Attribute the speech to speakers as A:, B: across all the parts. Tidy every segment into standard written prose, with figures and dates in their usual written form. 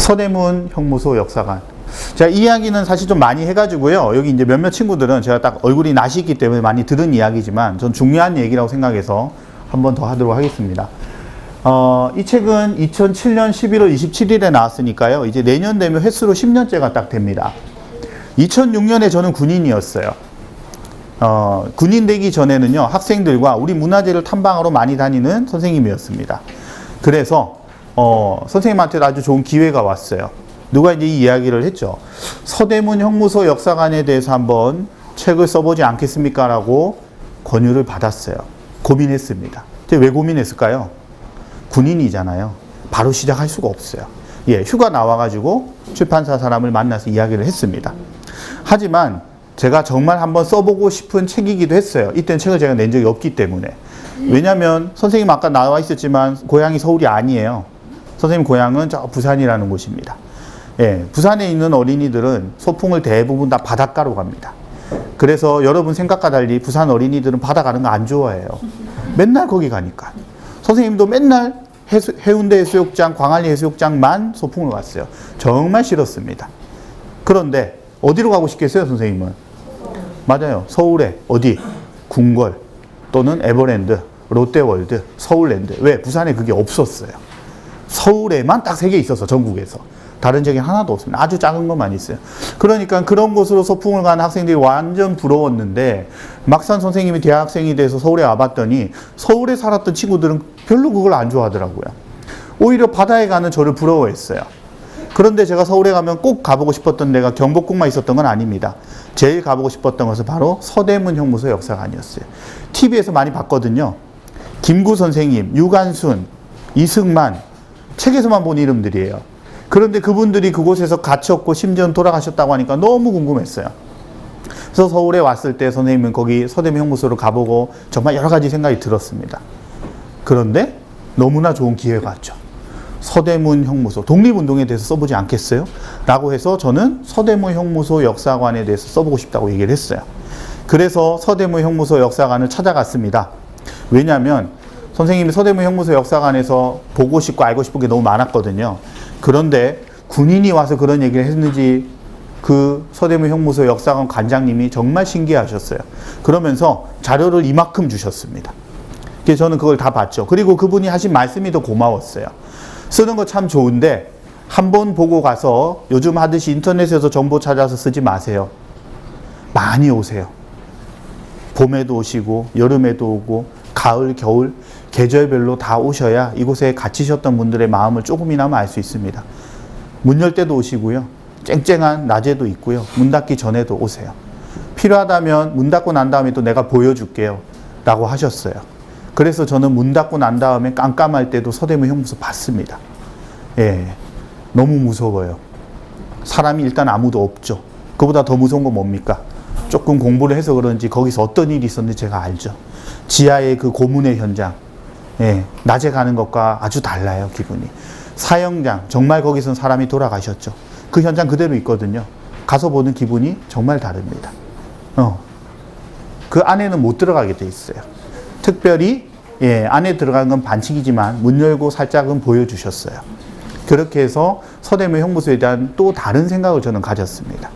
A: 서대문 형무소 역사관. 제가 이 이야기는 사실 좀 많이 해가지고요. 여기 이제 몇몇 친구들은 제가 딱 얼굴이 낯이 있기 때문에 많이 들은 이야기지만 전 중요한 얘기라고 생각해서 한 번 더 하도록 하겠습니다. 이 책은 2007년 11월 27일에 나왔으니까요. 이제 내년 되면 횟수로 10년째가 딱 됩니다. 2006년에 저는 군인이었어요. 군인 되기 전에는요, 학생들과 우리 문화재를 탐방하러 많이 다니는 선생님이었습니다. 그래서 선생님한테도 아주 좋은 기회가 왔어요. 누가 이제 이 이야기를 했죠. 서대문 형무소 역사관에 대해서 한번 책을 써보지 않겠습니까? 라고 권유를 받았어요. 고민했습니다. 왜 고민했을까요? 군인이잖아요. 바로 시작할 수가 없어요. 예, 휴가 나와가지고 출판사 사람을 만나서 이야기를 했습니다. 하지만 제가 정말 한번 써보고 싶은 책이기도 했어요. 이때는 책을 제가 낸 적이 없기 때문에. 왜냐하면 선생님 아까 나와 있었지만 고향이 서울이 아니에요. 선생님 고향은 저 부산이라는 곳입니다. 예, 부산에 있는 어린이들은 소풍을 대부분 다 바닷가로 갑니다. 그래서 여러분 생각과 달리 부산 어린이들은 바다 가는 거 안 좋아해요. 맨날 거기 가니까. 선생님도 맨날 해운대 해수욕장, 광안리 해수욕장만 소풍을 갔어요. 정말 싫었습니다. 그런데 어디로 가고 싶겠어요, 선생님은? 맞아요. 서울에 어디? 궁궐 또는 에버랜드, 롯데월드, 서울랜드. 왜? 부산에 그게 없었어요. 서울에만 딱 3개 있어서 전국에서. 다른 지역에 하나도 없습니다. 아주 작은 것만 있어요. 그러니까 그런 곳으로 소풍을 가는 학생들이 완전 부러웠는데 막상 선생님이 대학생이 돼서 서울에 와봤더니 서울에 살았던 친구들은 별로 그걸 안 좋아하더라고요. 오히려 바다에 가는 저를 부러워했어요. 그런데 제가 서울에 가면 꼭 가보고 싶었던 데가 경복궁만 있었던 건 아닙니다. 제일 가보고 싶었던 것은 바로 서대문 형무소 역사관이었어요. TV에서 많이 봤거든요. 김구 선생님, 유관순, 이승만, 책에서만 본 이름들이에요. 그런데 그분들이 그곳에서 갇혔고 심지어는 돌아가셨다고 하니까 너무 궁금했어요. 그래서 서울에 왔을 때 선생님은 거기 서대문 형무소로 가보고 정말 여러 가지 생각이 들었습니다. 그런데 너무나 좋은 기회가 왔죠. 서대문 형무소, 독립운동에 대해서 써보지 않겠어요? 라고 해서 저는 서대문 형무소 역사관에 대해서 써보고 싶다고 얘기를 했어요. 그래서 서대문 형무소 역사관을 찾아갔습니다. 왜냐하면 선생님이 서대문 형무소 역사관에서 보고 싶고 알고 싶은 게 너무 많았거든요. 그런데 군인이 와서 그런 얘기를 했는지 그 서대문 형무소 역사관 관장님이 정말 신기하셨어요. 그러면서 자료를 이만큼 주셨습니다. 그래서 저는 그걸 다 봤죠. 그리고 그분이 하신 말씀이 더 고마웠어요. 쓰는 거 참 좋은데 한번 보고 가서 요즘 하듯이 인터넷에서 정보 찾아서 쓰지 마세요. 많이 오세요. 봄에도 오시고 여름에도 오고 가을, 겨울 계절별로 다 오셔야 이곳에 갇히셨던 분들의 마음을 조금이나마 알 수 있습니다. 문 열 때도 오시고요. 쨍쨍한 낮에도 있고요. 문 닫기 전에도 오세요. 필요하다면 문 닫고 난 다음에 또 내가 보여줄게요. 라고 하셨어요. 그래서 저는 문 닫고 난 다음에 깜깜할 때도 서대문 형무소 봤습니다. 예, 너무 무서워요. 사람이 일단 아무도 없죠. 그보다 더 무서운 건 뭡니까? 조금 공부를 해서 그런지 거기서 어떤 일이 있었는지 제가 알죠. 지하의 그 고문의 현장. 예, 낮에 가는 것과 아주 달라요, 기분이. 사형장, 정말 거기선 사람이 돌아가셨죠. 그 현장 그대로 있거든요. 가서 보는 기분이 정말 다릅니다. 그 안에는 못 들어가게 돼 있어요. 특별히 안에 들어가는 건 반칙이지만 문 열고 살짝은 보여주셨어요. 그렇게 해서 서대문 형무소에 대한 또 다른 생각을 저는 가졌습니다.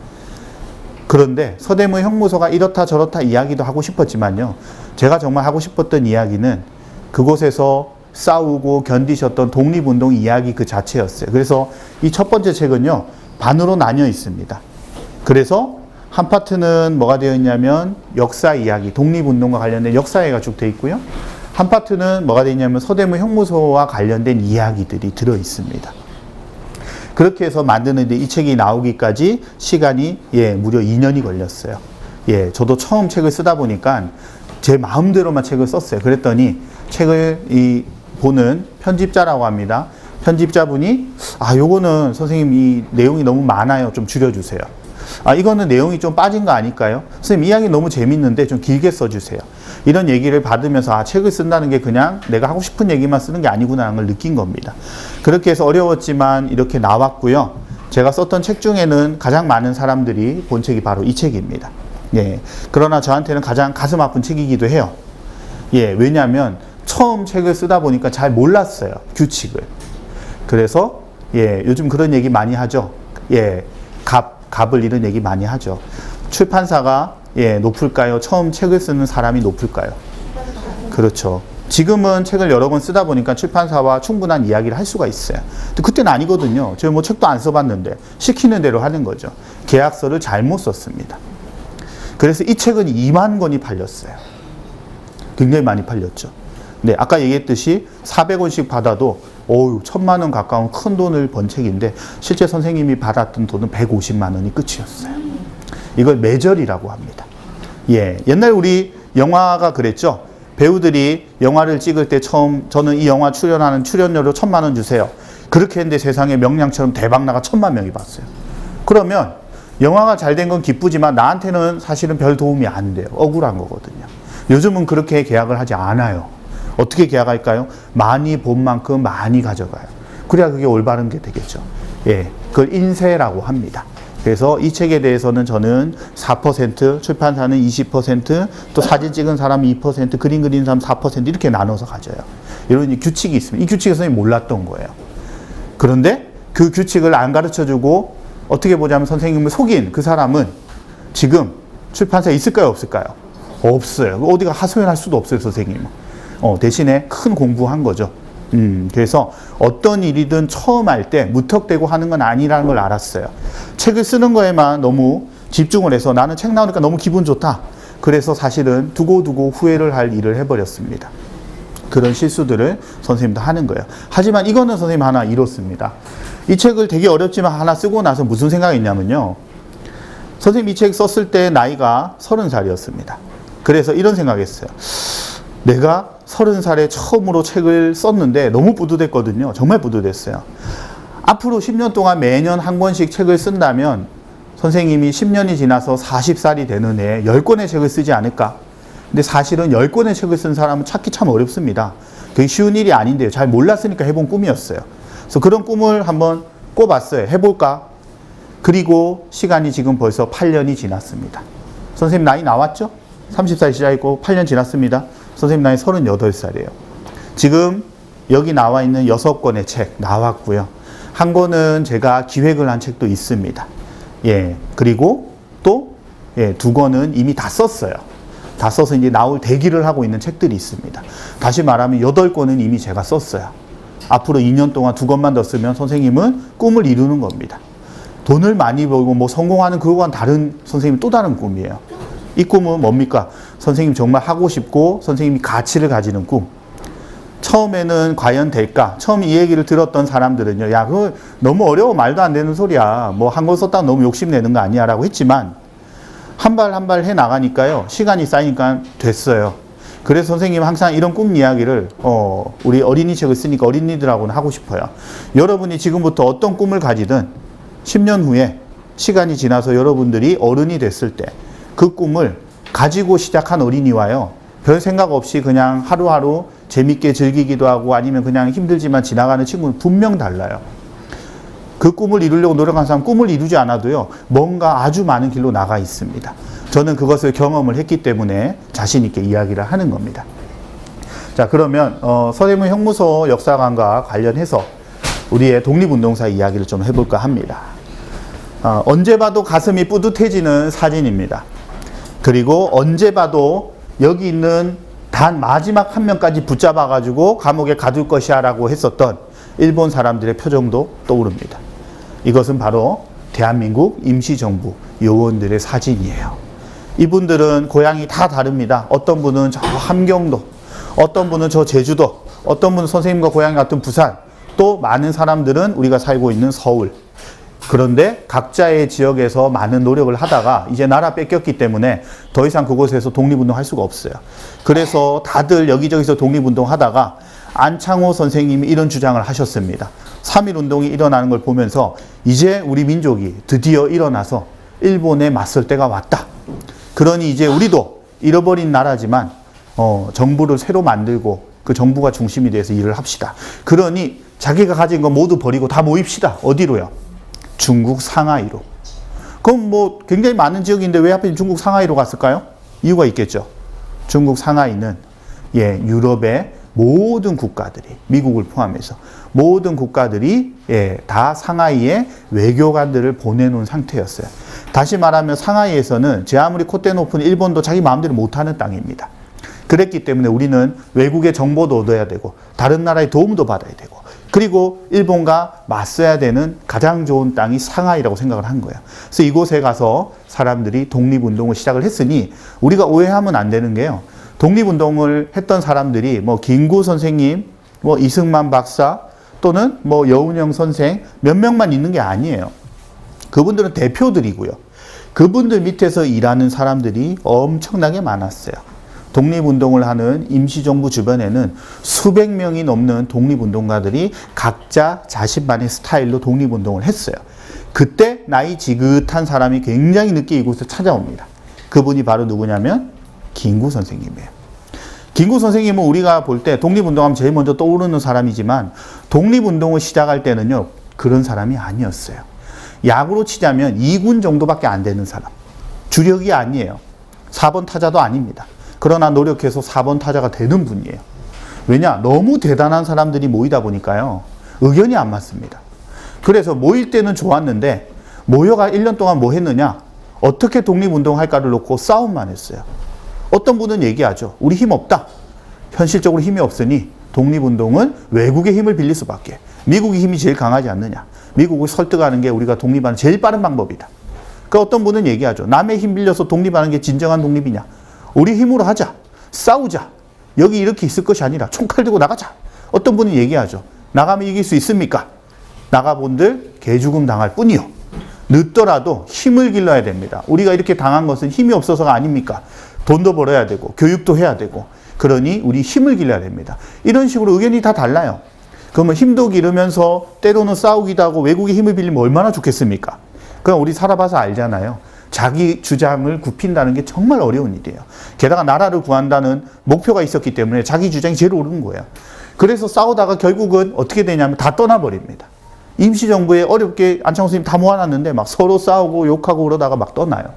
A: 그런데 서대문 형무소가 이렇다 저렇다 이야기도 하고 싶었지만요. 제가 정말 하고 싶었던 이야기는 그곳에서 싸우고 견디셨던 독립운동 이야기 그 자체였어요. 그래서 이 첫 번째 책은요. 반으로 나뉘어 있습니다. 그래서 한 파트는 뭐가 되어 있냐면 역사 이야기, 독립운동과 관련된 역사 이야기가 쭉 되어 있고요. 한 파트는 뭐가 되어 있냐면 서대문 형무소와 관련된 이야기들이 들어 있습니다. 그렇게 해서 만드는데 이 책이 나오기까지 시간이 무려 2년이 걸렸어요. 저도 처음 책을 쓰다 보니까 제 마음대로만 책을 썼어요. 그랬더니 책을 보는 편집자라고 합니다. 편집자분이 요거는 선생님 이 내용이 너무 많아요. 좀 줄여주세요. 이거는 내용이 좀 빠진 거 아닐까요? 선생님 이야기 너무 재밌는데 좀 길게 써주세요. 이런 얘기를 받으면서 책을 쓴다는 게 그냥 내가 하고 싶은 얘기만 쓰는 게 아니구나 하는 걸 느낀 겁니다. 그렇게 해서 어려웠지만 이렇게 나왔고요. 제가 썼던 책 중에는 가장 많은 사람들이 본 책이 바로 이 책입니다. 그러나 저한테는 가장 가슴 아픈 책이기도 해요. 왜냐하면 처음 책을 쓰다 보니까 잘 몰랐어요. 규칙을. 그래서 예, 요즘 그런 얘기 많이 하죠. 예, 갑을 이런 얘기 많이 하죠. 출판사가 예, 높을까요? 처음 책을 쓰는 사람이 높을까요? 그렇죠. 지금은 책을 여러 번 쓰다 보니까 출판사와 충분한 이야기를 할 수가 있어요. 근데 그때는 아니거든요. 제가 뭐 책도 안 써봤는데 시키는 대로 하는 거죠. 계약서를 잘못 썼습니다. 그래서 이 책은 2만 권이 팔렸어요. 굉장히 많이 팔렸죠. 네, 아까 얘기했듯이 400원씩 받아도 1,000만 원 가까운 큰 돈을 번 책인데 실제 선생님이 받았던 돈은 150만 원이 끝이었어요. 이걸 매절이라고 합니다. 예, 옛날 우리 영화가 그랬죠. 배우들이 영화를 찍을 때 처음 저는 이 영화 출연하는 출연료로 1,000만 원 주세요. 그렇게 했는데 세상에 명량처럼 대박 나가 1,000만 명이 봤어요. 그러면 영화가 잘 된 건 기쁘지만 나한테는 사실은 별 도움이 안 돼요. 억울한 거거든요. 요즘은 그렇게 계약을 하지 않아요. 어떻게 계약할까요? 많이 본 만큼 많이 가져가요. 그래야 그게 올바른 게 되겠죠. 예, 그걸 인세라고 합니다. 그래서 이 책에 대해서는 저는 4%, 출판사는 20%, 또 사진 찍은 사람이 2%, 그림 그리는 사람 4% 이렇게 나눠서 가져요. 이런 규칙이 있습니다. 이 규칙을 선생님이 몰랐던 거예요. 그런데 그 규칙을 안 가르쳐주고 어떻게 보자면 선생님을 속인 그 사람은 지금 출판사에 있을까요? 없을까요? 없어요. 어디가 하소연할 수도 없어요, 선생님은. 대신에 큰 공부한 거죠. 그래서 어떤 일이든 처음 할 때 무턱대고 하는 건 아니라는 걸 알았어요. 책을 쓰는 거에만 너무 집중을 해서 나는 책 나오니까 너무 기분 좋다. 그래서 사실은 두고두고 후회를 할 일을 해버렸습니다. 그런 실수들을 선생님도 하는 거예요. 하지만 이거는 선생님 하나 이렇습니다. 이 책을 되게 어렵지만 하나 쓰고 나서 무슨 생각이 있냐면요. 선생님 이 책 썼을 때 나이가 30살이었습니다. 그래서 이런 생각했어요. 내가 30살에 처음으로 책을 썼는데 너무 뿌듯했거든요. 정말 뿌듯했어요. 앞으로 10년 동안 매년 한 권씩 책을 쓴다면 선생님이 10년이 지나서 40살이 되는 해에 10권의 책을 쓰지 않을까? 근데 사실은 10권의 책을 쓴 사람은 찾기 참 어렵습니다. 그게 쉬운 일이 아닌데요. 잘 몰랐으니까 해본 꿈이었어요. 그래서 그런 꿈을 한번 꿔봤어요. 해볼까? 그리고 시간이 지금 벌써 8년이 지났습니다. 선생님 나이 나왔죠? 30살 시작했고 8년 지났습니다. 선생님 나이 38살이에요. 지금 여기 나와 있는 6권의 책 나왔고요. 한 권은 제가 기획을 한 책도 있습니다. 예, 그리고 또 2권은 이미 다 썼어요. 다 써서 이제 나올 대기를 하고 있는 책들이 있습니다. 다시 말하면 8권은 이미 제가 썼어요. 앞으로 2년 동안 2권만 더 쓰면 선생님은 꿈을 이루는 겁니다. 돈을 많이 벌고 뭐 성공하는 그거와는 다른 선생님 또 다른 꿈이에요. 이 꿈은 뭡니까? 선생님 정말 하고 싶고 선생님이 가치를 가지는 꿈. 처음에는 과연 될까? 처음 이 얘기를 들었던 사람들은요. 야, 그거 너무 어려워. 말도 안 되는 소리야. 뭐 한 권 썼다고 너무 욕심내는 거 아니야 라고 했지만 한 발 한 발 해 나가니까요. 시간이 쌓이니까 됐어요. 그래서 선생님은 항상 이런 꿈 이야기를 우리 어린이 책을 쓰니까 어린이들하고는 하고 싶어요. 여러분이 지금부터 어떤 꿈을 가지든 10년 후에 시간이 지나서 여러분들이 어른이 됐을 때 그 꿈을 가지고 시작한 어린이와요. 별 생각 없이 그냥 하루하루 재밌게 즐기기도 하고 아니면 그냥 힘들지만 지나가는 친구는 분명 달라요. 그 꿈을 이루려고 노력한 사람 꿈을 이루지 않아도요. 뭔가 아주 많은 길로 나가 있습니다. 저는 그것을 경험을 했기 때문에 자신 있게 이야기를 하는 겁니다. 자, 그러면 서대문 형무소 역사관과 관련해서 우리의 독립운동사 이야기를 좀 해볼까 합니다. 언제 봐도 가슴이 뿌듯해지는 사진입니다. 그리고 언제 봐도 여기 있는 단 마지막 한 명까지 붙잡아가지고 감옥에 가둘 것이야 라고 했었던 일본 사람들의 표정도 떠오릅니다. 이것은 바로 대한민국 임시정부 요원들의 사진이에요. 이분들은 고향이 다 다릅니다. 어떤 분은 저 함경도, 어떤 분은 저 제주도, 어떤 분은 선생님과 고향이 같은 부산, 또 많은 사람들은 우리가 살고 있는 서울. 그런데 각자의 지역에서 많은 노력을 하다가 이제 나라 뺏겼기 때문에 더 이상 그곳에서 독립운동 할 수가 없어요. 그래서 다들 여기저기서 독립운동 하다가 안창호 선생님이 이런 주장을 하셨습니다. 3.1운동이 일어나는 걸 보면서 이제 우리 민족이 드디어 일어나서 일본에 맞설 때가 왔다. 그러니 이제 우리도 잃어버린 나라지만 정부를 새로 만들고 그 정부가 중심이 돼서 일을 합시다. 그러니 자기가 가진 거 모두 버리고 다 모입시다. 어디로요? 중국 상하이로. 그럼 뭐 굉장히 많은 지역인데 왜 하필 중국 상하이로 갔을까요? 이유가 있겠죠. 중국 상하이는 유럽의 모든 국가들이 미국을 포함해서 모든 국가들이 다 상하이에 외교관들을 보내놓은 상태였어요. 다시 말하면 상하이에서는 제 아무리 콧대 높은 일본도 자기 마음대로 못하는 땅입니다. 그랬기 때문에 우리는 외국의 정보도 얻어야 되고 다른 나라의 도움도 받아야 되고 그리고 일본과 맞서야 되는 가장 좋은 땅이 상하이라고 생각을 한 거예요. 그래서 이곳에 가서 사람들이 독립운동을 시작을 했으니 우리가 오해하면 안 되는 게요. 독립운동을 했던 사람들이 뭐 김구 선생님, 뭐 이승만 박사 또는 뭐 여운형 선생 몇 명만 있는 게 아니에요. 그분들은 대표들이고요. 그분들 밑에서 일하는 사람들이 엄청나게 많았어요. 독립운동을 하는 임시정부 주변에는 수백 명이 넘는 독립운동가들이 각자 자신만의 스타일로 독립운동을 했어요. 그때 나이 지긋한 사람이 굉장히 늦게 이곳에 찾아옵니다. 그분이 바로 누구냐면 김구 선생님이에요. 김구 선생님은 우리가 볼 때 독립운동하면 제일 먼저 떠오르는 사람이지만 독립운동을 시작할 때는요 그런 사람이 아니었어요. 야구로 치자면 2군 정도밖에 안 되는 사람. 주력이 아니에요. 4번 타자도 아닙니다. 그러나 노력해서 4번 타자가 되는 분이에요. 왜냐? 너무 대단한 사람들이 모이다 보니까요. 의견이 안 맞습니다. 그래서 모일 때는 좋았는데 모여가 1년 동안 뭐 했느냐? 어떻게 독립운동할까를 놓고 싸움만 했어요. 어떤 분은 얘기하죠. 우리 힘 없다. 현실적으로 힘이 없으니 독립운동은 외국의 힘을 빌릴 수밖에. 미국의 힘이 제일 강하지 않느냐. 미국을 설득하는 게 우리가 독립하는 제일 빠른 방법이다. 그 어떤 분은 얘기하죠. 남의 힘 빌려서 독립하는 게 진정한 독립이냐. 우리 힘으로 하자. 싸우자. 여기 이렇게 있을 것이 아니라 총칼 들고 나가자. 어떤 분은 얘기하죠. 나가면 이길 수 있습니까? 나가본들 개죽음 당할 뿐이요. 늦더라도 힘을 길러야 됩니다. 우리가 이렇게 당한 것은 힘이 없어서가 아닙니까? 돈도 벌어야 되고 교육도 해야 되고 그러니 우리 힘을 길러야 됩니다. 이런 식으로 의견이 다 달라요. 그러면 힘도 기르면서 때로는 싸우기도 하고 외국의 힘을 빌리면 얼마나 좋겠습니까? 그럼 우리 살아봐서 알잖아요. 자기 주장을 굽힌다는 게 정말 어려운 일이에요. 게다가 나라를 구한다는 목표가 있었기 때문에 자기 주장이 제일 옳은 거예요. 그래서 싸우다가 결국은 어떻게 되냐면 다 떠나버립니다. 임시정부에 어렵게 안창호 선생님 다 모아놨는데 막 서로 싸우고 욕하고 그러다가 막 떠나요.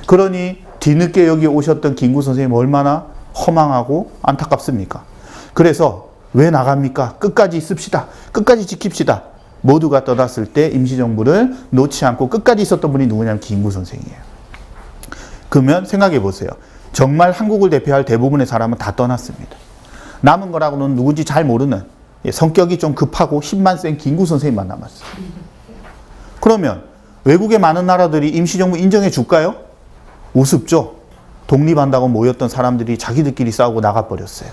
A: 그러니 뒤늦게 여기 오셨던 김구 선생님 얼마나 허망하고 안타깝습니까? 그래서 왜 나갑니까? 끝까지 있읍시다. 끝까지 지킵시다. 모두가 떠났을 때 임시정부를 놓지 않고 끝까지 있었던 분이 누구냐면 김구 선생이에요. 그러면 생각해 보세요. 정말 한국을 대표할 대부분의 사람은 다 떠났습니다. 남은 거라고는 누군지 잘 모르는 성격이 좀 급하고 힘만 센 김구 선생님만 남았어요. 그러면 외국의 많은 나라들이 임시정부 인정해 줄까요? 우습죠. 독립한다고 모였던 사람들이 자기들끼리 싸우고 나가버렸어요.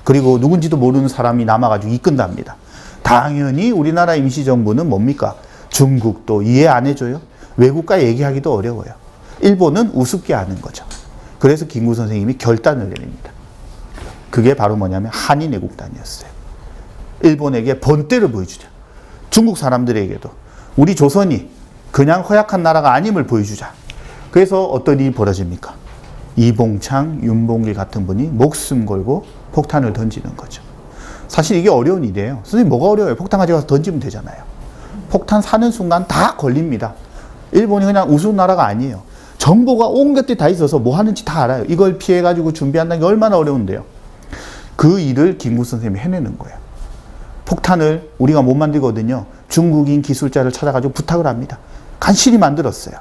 A: 그리고 누군지도 모르는 사람이 남아가지고 이끈답니다. 당연히 우리나라 임시정부는 뭡니까? 중국도 이해 안 해줘요. 외국과 얘기하기도 어려워요. 일본은 우습게 하는 거죠. 그래서 김구 선생님이 결단을 내립니다. 그게 바로 뭐냐면 한인애국단이었어요. 일본에게 번때를 보여주자. 중국 사람들에게도 우리 조선이 그냥 허약한 나라가 아님을 보여주자. 그래서 어떤 일이 벌어집니까? 이봉창, 윤봉길 같은 분이 목숨 걸고 폭탄을 던지는 거죠. 사실 이게 어려운 일이에요. 선생님 뭐가 어려워요? 폭탄 가져가서 던지면 되잖아요. 폭탄 사는 순간 다 걸립니다. 일본이 그냥 우스운 나라가 아니에요. 정보가 온갖 데 다 있어서 뭐 하는지 다 알아요. 이걸 피해가지고 준비한다는 게 얼마나 어려운데요. 그 일을 김구 선생님이 해내는 거예요. 폭탄을 우리가 못 만들거든요. 중국인 기술자를 찾아가지고 부탁을 합니다. 간신히 만들었어요.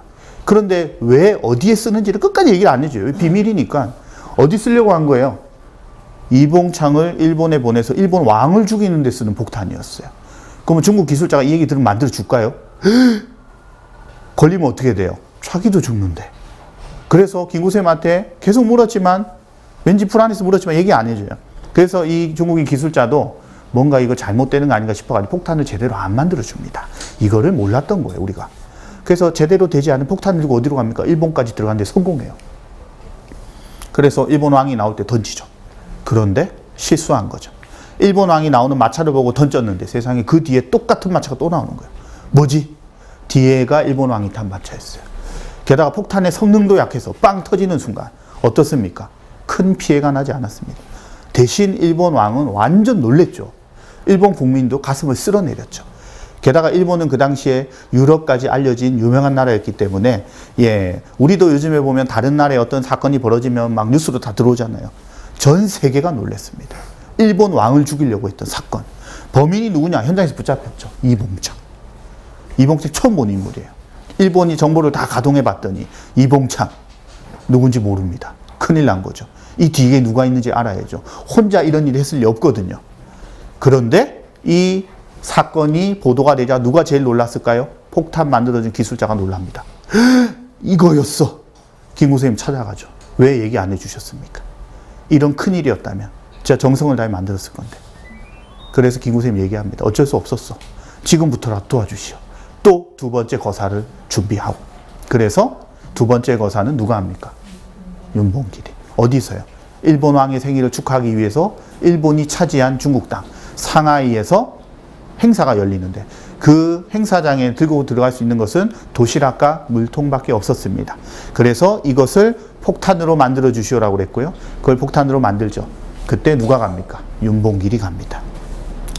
A: 그런데 왜 어디에 쓰는지를 끝까지 얘기를 안 해줘요. 비밀이니까. 어디 쓰려고 한 거예요? 이봉창을 일본에 보내서 일본 왕을 죽이는 데 쓰는 폭탄이었어요. 그러면 중국 기술자가 이 얘기 들으면 만들어 줄까요? 걸리면 어떻게 돼요? 자기도 죽는데. 그래서 김구쌤한테 계속 물었지만 왠지 불안해서 물었지만 얘기 안 해줘요. 그래서 이 중국인 기술자도 뭔가 이거 잘못되는 거 아닌가 싶어가지고 폭탄을 제대로 안 만들어 줍니다. 이거를 몰랐던 거예요, 우리가. 그래서 제대로 되지 않은 폭탄을 들고 어디로 갑니까? 일본까지 들어가는데 성공해요. 그래서 일본 왕이 나올 때 던지죠. 그런데 실수한 거죠. 일본 왕이 나오는 마차를 보고 던졌는데 세상에 그 뒤에 똑같은 마차가 또 나오는 거예요. 뭐지? 뒤에가 일본 왕이 탄 마차였어요. 게다가 폭탄의 성능도 약해서 빵 터지는 순간 어떻습니까? 큰 피해가 나지 않았습니다. 대신 일본 왕은 완전 놀랬죠. 일본 국민도 가슴을 쓸어내렸죠. 게다가 일본은 그 당시에 유럽까지 알려진 유명한 나라였기 때문에 우리도 요즘에 보면 다른 나라에 어떤 사건이 벌어지면 막 뉴스로 다 들어오잖아요. 전 세계가 놀랐습니다. 일본 왕을 죽이려고 했던 사건. 범인이 누구냐? 현장에서 붙잡혔죠. 이봉창. 이봉창 처음 본 인물이에요. 일본이 정보를 다 가동해 봤더니 이봉창 누군지 모릅니다. 큰일 난 거죠. 이 뒤에 누가 있는지 알아야죠. 혼자 이런 일을 했을 리 없거든요. 그런데 이 사건이 보도가 되자 누가 제일 놀랐을까요? 폭탄 만들어준 기술자가 놀랍니다. 이거였어. 김구 선생님 찾아가죠. 왜 얘기 안 해주셨습니까? 이런 큰일이었다면 제가 정성을 다해 만들었을 건데. 그래서 김구 선생님 얘기합니다. 어쩔 수 없었어. 지금부터라도 도와주시오. 또 두 번째 거사를 준비하고. 그래서 두 번째 거사는 누가 합니까? 윤봉길이. 어디서요? 일본 왕의 생일을 축하하기 위해서 일본이 차지한 중국 땅 상하이에서 행사가 열리는데 그 행사장에 들고 들어갈 수 있는 것은 도시락과 물통밖에 없었습니다. 그래서 이것을 폭탄으로 만들어 주시오라고 그랬고요. 그걸 폭탄으로 만들죠. 그때 누가 갑니까? 윤봉길이 갑니다.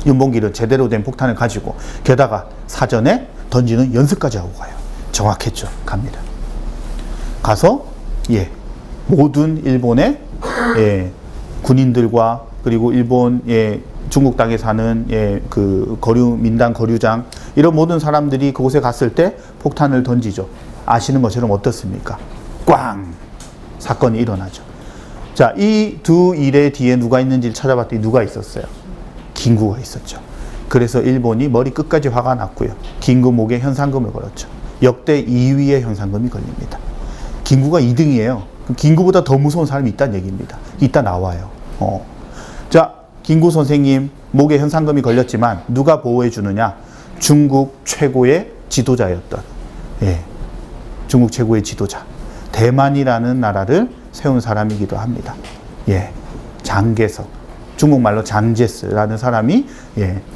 A: 윤봉길은 제대로 된 폭탄을 가지고 게다가 사전에 던지는 연습까지 하고 가요. 정확했죠. 갑니다. 가서 모든 일본의 군인들과 그리고 일본 중국 땅에 사는 그 민당 거류장 이런 모든 사람들이 그곳에 갔을 때 폭탄을 던지죠. 아시는 것처럼 어떻습니까? 꽝! 사건이 일어나죠. 자, 이 두 일의 뒤에 누가 있는지를 찾아봤더니 누가 있었어요? 김구가 있었죠. 그래서 일본이 머리 끝까지 화가 났고요. 김구 목에 현상금을 걸었죠. 역대 2위의 현상금이 걸립니다. 김구가 2등이에요. 김구보다 더 무서운 사람이 있다는 얘기입니다. 이따 나와요. 자, 김구 선생님 목에 현상금이 걸렸지만 누가 보호해 주느냐? 중국 최고의 지도자였던 중국 최고의 지도자 대만이라는 나라를 세운 사람이기도 합니다. 장개석 중국말로 장제스라는 사람이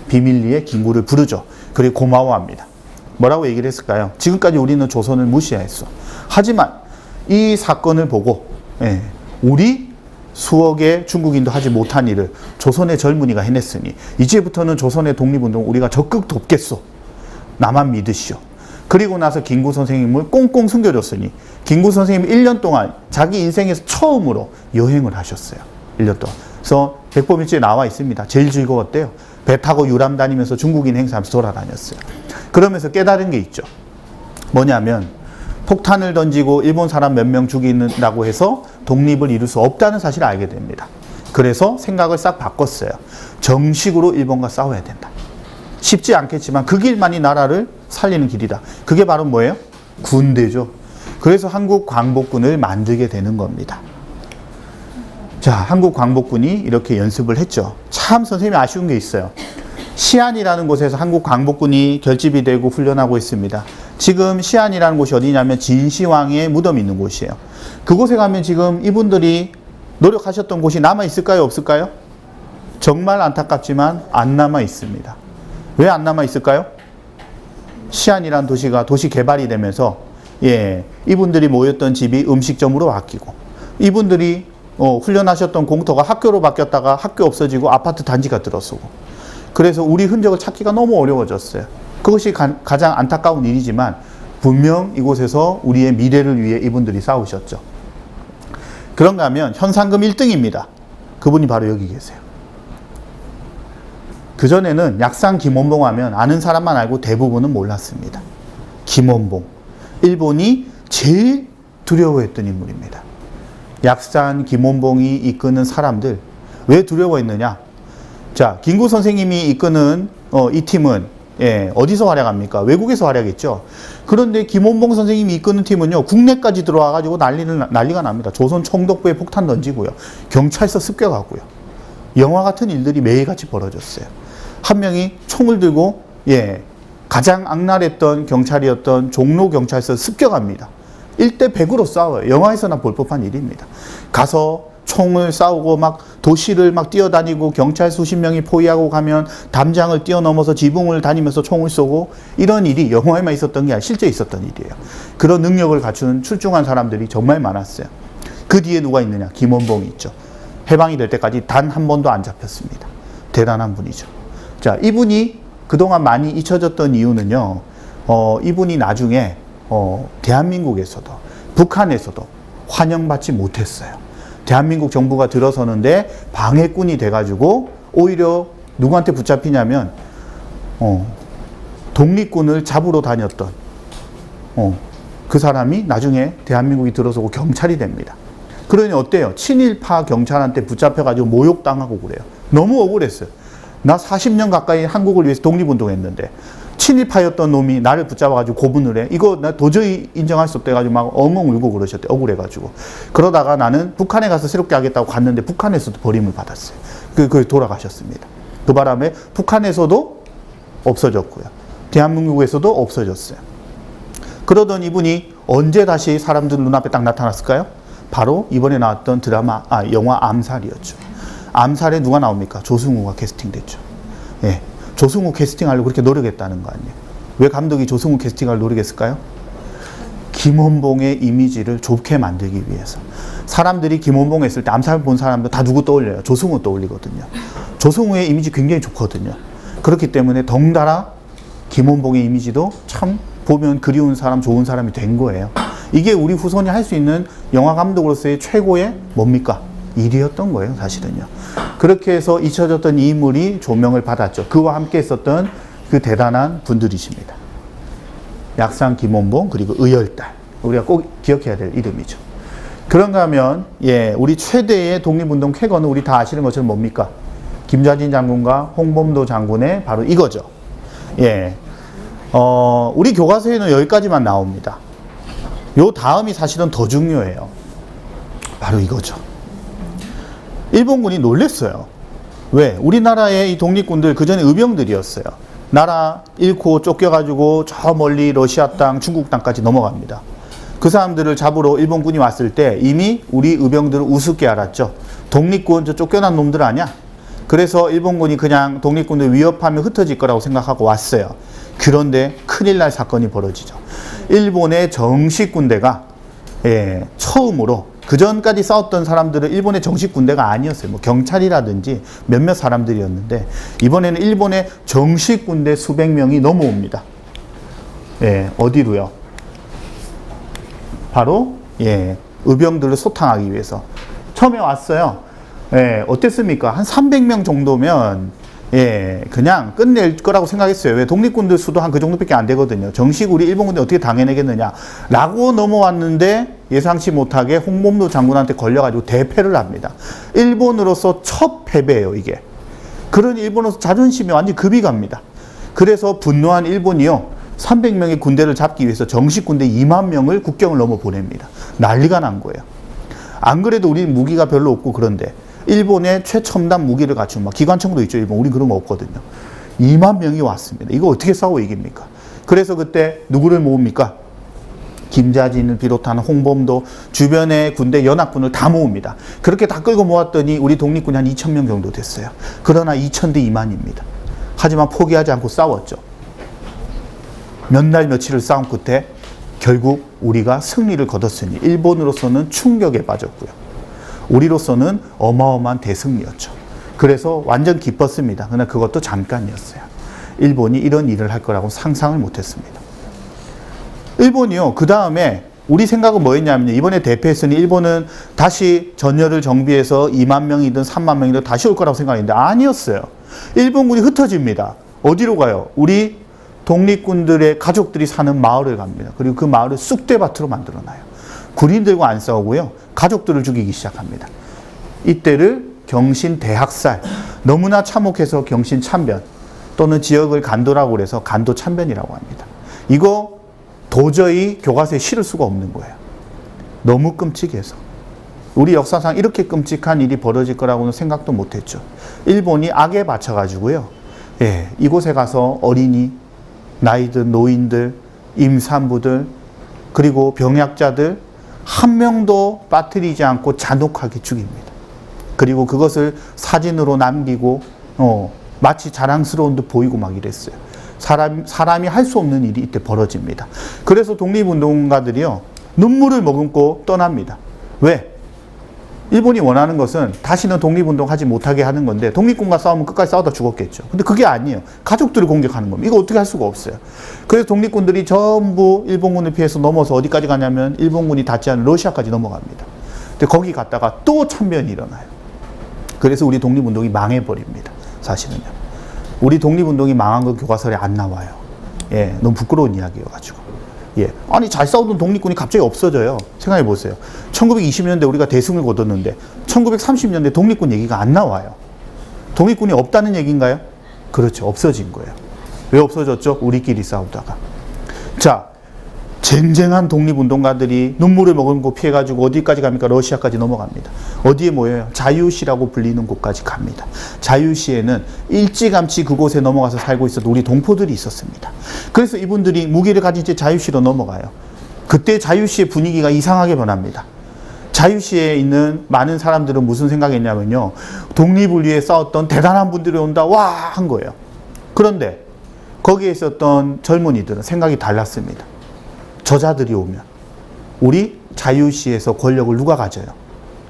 A: 비밀리에 김구를 부르죠. 그리고 고마워합니다. 뭐라고 얘기를 했을까요? 지금까지 우리는 조선을 무시했어. 하지만 이 사건을 보고 우리 수억의 중국인도 하지 못한 일을 조선의 젊은이가 해냈으니 이제부터는 조선의 독립운동 우리가 적극 돕겠소. 나만 믿으시오. 그리고 나서 김구 선생님을 꽁꽁 숨겨줬으니 김구 선생님이 1년 동안 자기 인생에서 처음으로 여행을 하셨어요. 1년 동안. 그래서 백범일지에 나와 있습니다. 제일 즐거웠대요. 배 타고 유람 다니면서 중국인 행사하면서 돌아다녔어요. 그러면서 깨달은 게 있죠. 뭐냐면 폭탄을 던지고 일본 사람 몇 명 죽인다고 해서 독립을 이룰 수 없다는 사실을 알게 됩니다. 그래서 생각을 싹 바꿨어요. 정식으로 일본과 싸워야 된다. 쉽지 않겠지만 그 길만이 나라를 살리는 길이다. 그게 바로 뭐예요? 군대죠. 그래서 한국 광복군을 만들게 되는 겁니다. 자, 한국 광복군이 이렇게 연습을 했죠. 참 선생님이 아쉬운 게 있어요. 시안이라는 곳에서 한국 광복군이 결집이 되고 훈련하고 있습니다. 지금 시안이라는 곳이 어디냐면 진시황의 무덤이 있는 곳이에요. 그곳에 가면 지금 이분들이 노력하셨던 곳이 남아 있을까요? 없을까요? 정말 안타깝지만 안 남아 있습니다. 왜 안 남아 있을까요? 시안이라는 도시가 도시 개발이 되면서 이분들이 모였던 집이 음식점으로 바뀌고 이분들이 훈련하셨던 공터가 학교로 바뀌었다가 학교 없어지고 아파트 단지가 들어서고 그래서 우리 흔적을 찾기가 너무 어려워졌어요. 그것이 가장 안타까운 일이지만 분명 이곳에서 우리의 미래를 위해 이분들이 싸우셨죠. 그런가 하면 현상금 1등입니다. 그분이 바로 여기 계세요. 그전에는 약산 김원봉 하면 아는 사람만 알고 대부분은 몰랐습니다. 김원봉. 일본이 제일 두려워했던 인물입니다. 약산 김원봉이 이끄는 사람들 왜 두려워했느냐? 자, 김구 선생님이 이끄는 이 팀은 어디서 활약합니까? 외국에서 활약했죠. 그런데 김원봉 선생님이 이끄는 팀은요, 국내까지 들어와가지고 난리가 납니다. 조선 총독부에 폭탄 던지고요, 경찰서 습격하고요, 영화 같은 일들이 매일같이 벌어졌어요. 한 명이 총을 들고 가장 악랄했던 경찰이었던 종로 경찰서 습격합니다. 1대 100으로 싸워요. 영화에서나 볼 법한 일입니다. 가서 총을 싸우고 막 도시를 막 뛰어다니고 경찰 수십 명이 포위하고 가면 담장을 뛰어넘어서 지붕을 다니면서 총을 쏘고 이런 일이 영화에만 있었던 게 아니라 실제 있었던 일이에요. 그런 능력을 갖춘 출중한 사람들이 정말 많았어요. 그 뒤에 누가 있느냐? 김원봉이 있죠. 해방이 될 때까지 단 한 번도 안 잡혔습니다. 대단한 분이죠. 자, 이분이 그동안 많이 잊혀졌던 이유는요, 이분이 나중에 대한민국에서도 북한에서도 환영받지 못했어요. 대한민국 정부가 들어서는데 방해꾼이 돼가지고 오히려 누구한테 붙잡히냐면 독립군을 잡으러 다녔던 그 사람이 나중에 대한민국이 들어서고 경찰이 됩니다. 그러니 어때요? 친일파 경찰한테 붙잡혀가지고 모욕당하고 그래요. 너무 억울했어요. 나 40년 가까이 한국을 위해서 독립운동했는데 친일파였던 놈이 나를 붙잡아가지고 고문을 해. 이거 나 도저히 인정할 수 없다 해가지고 막 엉엉 울고 그러셨대. 억울해가지고. 그러다가 나는 북한에 가서 새롭게 하겠다고 갔는데 북한에서도 버림을 받았어요. 그 돌아가셨습니다. 그 바람에 북한에서도 없어졌고요. 대한민국에서도 없어졌어요. 그러던 이분이 언제 다시 사람들 눈앞에 딱 나타났을까요? 바로 이번에 나왔던 영화 암살이었죠. 암살에 누가 나옵니까? 조승우가 캐스팅됐죠. 예. 조승우 캐스팅하려고 그렇게 노력했다는 거 아니에요. 왜 감독이 조승우 캐스팅을 노력했을까요? 김원봉의 이미지를 좋게 만들기 위해서. 사람들이 김원봉 했을 때 암살 본 사람도 다 누구 떠올려요? 조승우 떠올리거든요. 조승우의 이미지 굉장히 좋거든요. 그렇기 때문에 덩달아 김원봉의 이미지도 참 보면 그리운 사람, 좋은 사람이 된 거예요. 이게 우리 후손이 할 수 있는 영화 감독으로서의 최고의 뭡니까? 일이었던 거예요, 사실은요. 그렇게 해서 잊혀졌던 이 인물이 조명을 받았죠. 그와 함께 했었던 그 대단한 분들이십니다. 약산 김원봉, 그리고 의열달. 우리가 꼭 기억해야 될 이름이죠. 그런가 하면, 우리 최대의 독립운동 쾌거는 우리 다 아시는 것처럼 뭡니까? 김좌진 장군과 홍범도 장군의 바로 이거죠. 우리 교과서에는 여기까지만 나옵니다. 요 다음이 사실은 더 중요해요. 바로 이거죠. 일본군이 놀랬어요. 왜? 우리나라의 이 독립군들 그전에 의병들이었어요. 나라 잃고 쫓겨가지고 저 멀리 러시아 땅, 중국 땅까지 넘어갑니다. 그 사람들을 잡으러 일본군이 왔을 때 이미 우리 의병들은 우습게 알았죠. 독립군 저 쫓겨난 놈들 아니야? 그래서 일본군이 그냥 독립군들 위협하면 흩어질 거라고 생각하고 왔어요. 그런데 큰일 날 사건이 벌어지죠. 일본의 정식 군대가 처음으로 그 전까지 싸웠던 사람들은 일본의 정식 군대가 아니었어요. 뭐 경찰이라든지 몇몇 사람들이었는데 이번에는 일본의 정식 군대 수백 명이 넘어옵니다. 어디로요? 바로 의병들을 소탕하기 위해서 처음에 왔어요. 어땠습니까? 한 300명 정도면 그냥 끝낼 거라고 생각했어요. 왜? 독립군들 수도 한 그 정도밖에 안 되거든요. 정식 우리 일본 군대 어떻게 당해내겠느냐 라고 넘어왔는데 예상치 못하게 홍범도 장군한테 걸려가지고 대패를 합니다. 일본으로서 첫 패배예요, 이게. 그러니 일본으로서 자존심이 완전히 급이 갑니다. 그래서 분노한 일본이요, 300명의 군대를 잡기 위해서 정식 군대 2만 명을 국경을 넘어 보냅니다. 난리가 난 거예요. 안 그래도 우리는 무기가 별로 없고 그런데 일본의 최첨단 무기를 갖춘 막 기관총도 있죠. 일본. 우린 그런 거 없거든요. 2만 명이 왔습니다. 이거 어떻게 싸워 이깁니까? 그래서 그때 누구를 모읍니까? 김좌진을 비롯한 홍범도, 주변의 군대 연합군을 다 모읍니다. 그렇게 다 끌고 모았더니 우리 독립군이 한 2,000명 정도 됐어요. 그러나 2,000대 2만입니다. 하지만 포기하지 않고 싸웠죠. 몇 날 며칠을 싸운 끝에 결국 우리가 승리를 거뒀으니 일본으로서는 충격에 빠졌고요. 우리로서는 어마어마한 대승리였죠. 그래서 완전 기뻤습니다. 그러나 그것도 잠깐이었어요. 일본이 이런 일을 할 거라고 상상을 못했습니다. 일본이요, 그 다음에 우리 생각은 뭐였냐면 이번에 대패했으니 일본은 다시 전열을 정비해서 2만 명이든 3만 명이든 다시 올 거라고 생각했는데 아니었어요. 일본군이 흩어집니다. 어디로 가요? 우리 독립군들의 가족들이 사는 마을을 갑니다. 그리고 그 마을을 쑥대밭으로 만들어놔요. 군인들과 안 싸우고요, 가족들을 죽이기 시작합니다. 이때를 경신대학살, 너무나 참혹해서 경신참변 또는 지역을 간도라고 그래서 간도참변이라고 합니다. 이거 도저히 교과서에 실을 수가 없는 거예요. 너무 끔찍해서. 우리 역사상 이렇게 끔찍한 일이 벌어질 거라고는 생각도 못했죠. 일본이 악에 받쳐가지고요, 이곳에 가서 어린이, 나이든 노인들, 임산부들, 그리고 병약자들 한 명도 빠뜨리지 않고 잔혹하게 죽입니다. 그리고 그것을 사진으로 남기고 마치 자랑스러운 듯 보이고 막 이랬어요. 사람이 할 수 없는 일이 이때 벌어집니다. 그래서 독립운동가들이요, 눈물을 머금고 떠납니다. 왜? 일본이 원하는 것은 다시는 독립운동하지 못하게 하는 건데, 독립군과 싸우면 끝까지 싸우다 죽었겠죠. 근데 그게 아니에요. 가족들을 공격하는 겁니다. 이거 어떻게 할 수가 없어요. 그래서 독립군들이 전부 일본군을 피해서 넘어서 어디까지 가냐면 일본군이 닿지 않은 러시아까지 넘어갑니다. 근데 거기 갔다가 또 참변이 일어나요. 그래서 우리 독립운동이 망해버립니다. 사실은요. 우리 독립운동이 망한 건 교과서에 안 나와요. 예, 너무 부끄러운 이야기여가지고. 예, 아니 잘 싸우던 독립군이 갑자기 없어져요. 생각해 보세요. 1920년대 우리가 대승을 거뒀는데 1930년대 독립군 얘기가 안 나와요. 독립군이 없다는 얘기인가요? 그렇죠. 없어진 거예요. 왜 없어졌죠? 우리끼리 싸우다가. 자, 쟁쟁한 독립운동가들이 눈물을 머금고 피해가지고 어디까지 갑니까? 러시아까지 넘어갑니다. 어디에 모여요? 자유시라고 불리는 곳까지 갑니다. 자유시에는 일찌감치 그곳에 넘어가서 살고 있었던 우리 동포들이 있었습니다. 그래서 이분들이 무기를 가진 채 자유시로 넘어가요. 그때 자유시의 분위기가 이상하게 변합니다. 자유시에 있는 많은 사람들은 무슨 생각했냐면요. 독립을 위해 싸웠던 대단한 분들이 온다. 와! 한 거예요. 그런데 거기에 있었던 젊은이들은 생각이 달랐습니다. 저자들이 오면 우리 자유시에서 권력을 누가 가져요?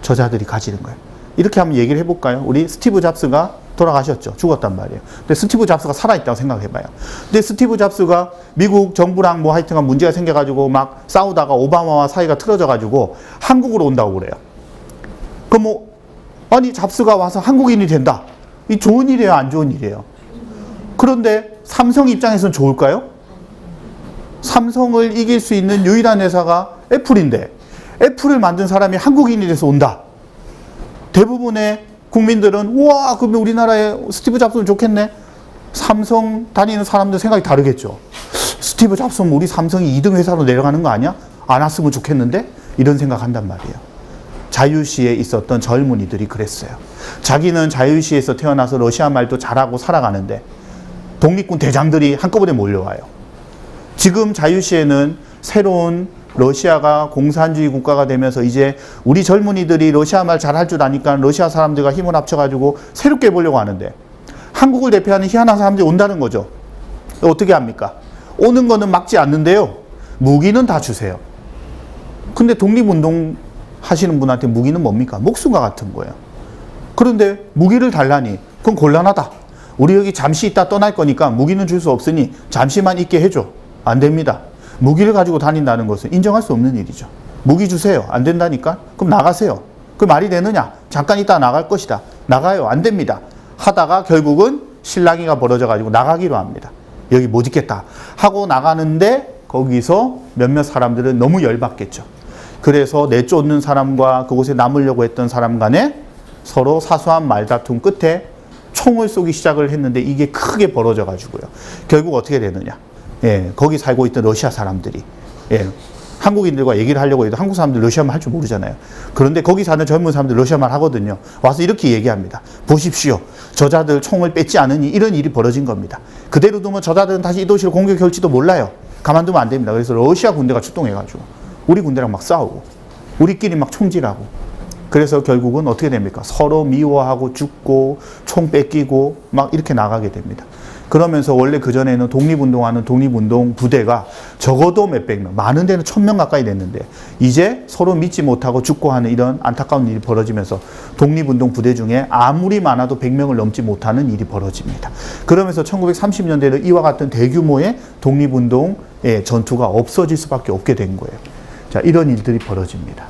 A: 저자들이 가지는 거예요. 이렇게 한번 얘기를 해볼까요? 우리 스티브 잡스가 돌아가셨죠. 죽었단 말이에요. 근데 스티브 잡스가 살아있다고 생각해봐요. 근데 스티브 잡스가 미국 정부랑 뭐 하여튼간 문제가 생겨가지고 막 싸우다가 오바마와 사이가 틀어져가지고 한국으로 온다고 그래요. 그럼 뭐 아니 잡스가 와서 한국인이 된다. 이 좋은 일이에요? 안 좋은 일이에요? 그런데 삼성 입장에서는 좋을까요? 삼성을 이길 수 있는 유일한 회사가 애플인데 애플을 만든 사람이 한국인이 돼서 온다. 대부분의 국민들은 우와 그러면 우리나라에 스티브 잡스는 좋겠네. 삼성 다니는 사람들 생각이 다르겠죠. 스티브 잡스면 우리 삼성이 2등 회사로 내려가는 거 아니야? 안 왔으면 좋겠는데? 이런 생각한단 말이에요. 자유시에 있었던 젊은이들이 그랬어요. 자기는 자유시에서 태어나서 러시아 말도 잘하고 살아가는데 독립군 대장들이 한꺼번에 몰려와요. 지금 자유시에는 새로운 러시아가 공산주의 국가가 되면서 이제 우리 젊은이들이 러시아 말 잘할 줄 아니까 러시아 사람들과 힘을 합쳐가지고 새롭게 해보려고 하는데 한국을 대표하는 희한한 사람들이 온다는 거죠. 어떻게 합니까? 오는 거는 막지 않는데요. 무기는 다 주세요. 근데 독립운동 하시는 분한테 무기는 뭡니까? 목숨과 같은 거예요. 그런데 무기를 달라니 그건 곤란하다. 우리 여기 잠시 있다 떠날 거니까 무기는 줄 수 없으니 잠시만 있게 해줘. 안 됩니다. 무기를 가지고 다닌다는 것은 인정할 수 없는 일이죠. 무기 주세요. 안 된다니까? 그럼 나가세요. 그 말이 되느냐? 잠깐 있다 나갈 것이다. 나가요. 안 됩니다. 하다가 결국은 실랑이가 벌어져가지고 나가기로 합니다. 여기 못 있겠다. 하고 나가는데 거기서 몇몇 사람들은 너무 열받겠죠. 그래서 내쫓는 사람과 그곳에 남으려고 했던 사람 간에 서로 사소한 말다툼 끝에 총을 쏘기 시작을 했는데 이게 크게 벌어져가지고요. 결국 어떻게 되느냐? 예, 거기 살고 있던 러시아 사람들이 예, 한국인들과 얘기를 하려고 해도 한국 사람들 러시아말 할 줄 모르잖아요. 그런데 거기 사는 젊은 사람들 러시아말 하거든요. 와서 이렇게 얘기합니다. 보십시오. 저자들 총을 뺏지 않으니 이런 일이 벌어진 겁니다. 그대로 두면 저자들은 다시 이 도시를 공격할지도 몰라요. 가만두면 안 됩니다. 그래서 러시아 군대가 출동해가지고 우리 군대랑 막 싸우고 우리끼리 막 총질하고 그래서 결국은 어떻게 됩니까? 서로 미워하고 죽고 총 뺏기고 막 이렇게 나가게 됩니다. 그러면서 원래 그전에는 독립운동하는 독립운동 부대가 적어도 몇백 명, 많은 데는 1000명 가까이 됐는데 이제 서로 믿지 못하고 죽고 하는 이런 안타까운 일이 벌어지면서 독립운동 부대 중에 아무리 많아도 100명을 넘지 못하는 일이 벌어집니다. 그러면서 1930년대는 이와 같은 대규모의 독립운동의 전투가 없어질 수밖에 없게 된 거예요. 자, 이런 일들이 벌어집니다.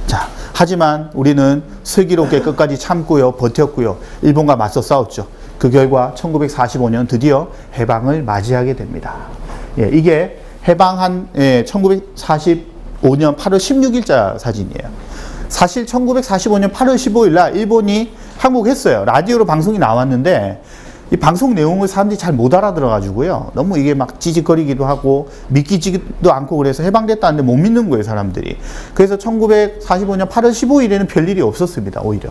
A: 자, 하지만 우리는 슬기롭게 끝까지 참고요, 버텼고요, 일본과 맞서 싸웠죠. 그 결과 1945년 드디어 해방을 맞이하게 됩니다. 예, 이게 해방한 1945년 8월 16일자 사진이에요. 사실 1945년 8월 15일 날 일본이 항복했어요. 라디오로 방송이 나왔는데 이 방송 내용을 사람들이 잘 못 알아들어가지고요. 너무 이게 막 지직거리기도 하고 믿기지도 않고 그래서 해방됐다는데 못 믿는 거예요, 사람들이. 그래서 1945년 8월 15일에는 별일이 없었습니다, 오히려.